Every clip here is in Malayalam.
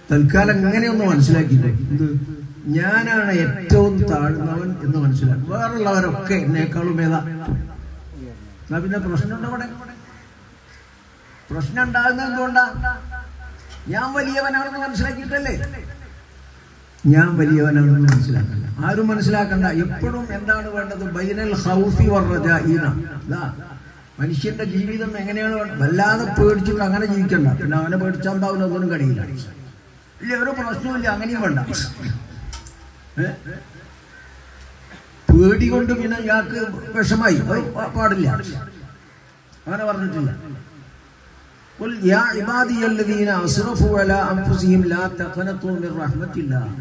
തൽക്കാലം ഇങ്ങനെയൊന്ന് മനസ്സിലാക്കിയില്ലേ, ഇത് ഞാനാണ് ഏറ്റവും താഴ്ന്നവൻ എന്ന് മനസ്സിലാക്കും. വേറുള്ളവരൊക്കെ എന്നേക്കാളും ഏതാ. എന്നാ പിന്നെ പ്രശ്നമുണ്ടോ? അവിടെ പ്രശ്നം ഉണ്ടാകുന്നത് എന്തുകൊണ്ടാ? ഞാൻ വലിയവനാണെന്ന് മനസ്സിലാക്കിയിട്ടല്ലേ. ഞാൻ വലിയവനാണെന്ന് മനസ്സിലാക്കണ്ട, ആരും മനസ്സിലാക്കണ്ട. എപ്പോഴും എന്താണ് വേണ്ടത്? ബൈനൽ ഖൗഫി വറജാഇന. മനുഷ്യന്റെ ജീവിതം എങ്ങനെയാണ്? വല്ലാതെ പേടിച്ചിട്ട് അങ്ങനെ ജീവിക്കണ്ട. പിന്നെ അവനെ പേടിച്ചാൽ ഒന്നും കഴിയില്ല. ഇല്ല, ഒരു പ്രശ്നമില്ല, അങ്ങനെയും വേണ്ട. പേടി കൊണ്ട് പിന്നെ ഇയാൾക്ക് വിഷമായി, അത് പാടില്ല. അങ്ങനെ പറഞ്ഞിട്ടില്ല. ഖുൽ യാ ഇബാദിയല്ലദീന അസ്റഫു അലാ അൻഫുസിഹിം ലാ തഖനതു മിർ റഹ്മത്തില്ലാഹ്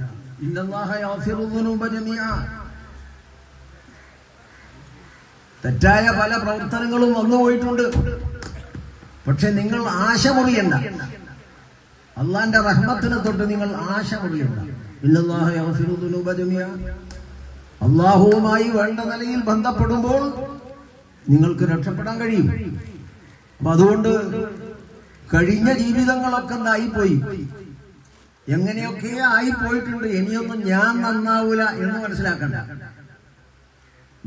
ഇന്നല്ലാഹ യഗ്ഫിറു ദുനൂബ ജമീഅ. തെറ്റായ പല പ്രവർത്തനങ്ങളും വന്നുപോയിട്ടുണ്ട്. പക്ഷെ നിങ്ങൾ ആശ മുറിയണ്ട. അള്ളാന്റെ റഹ്മത്തിനെ തൊട്ട് നിങ്ങൾ ആശ മുറിയണ്ട. ഇന്നല്ലാഹ യഗ്ഫിറു ദുനൂബ ജമീഅ. അള്ളാഹുവുമായി വേണ്ട നിലയിൽ ബന്ധപ്പെടുമ്പോൾ നിങ്ങൾക്ക് രക്ഷപ്പെടാൻ കഴിയും. അപ്പൊ അതുകൊണ്ട് കഴിഞ്ഞ ജീവിതങ്ങളൊക്കെ എന്തായിപ്പോയി, എങ്ങനെയൊക്കെ ആയിപ്പോയിട്ടുണ്ട്. ഇനിയൊന്നും ഞാൻ നന്നാവൂല എന്ന് മനസ്സിലാക്കണ്ട.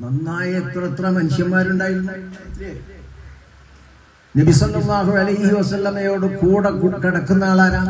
നന്നായ എത്ര മനുഷ്യന്മാരുണ്ടായിരുന്നു. നബി സല്ലല്ലാഹു അലൈഹി വസല്ലമയോട് കൂടെ കിടക്കുന്ന ആളാരാ?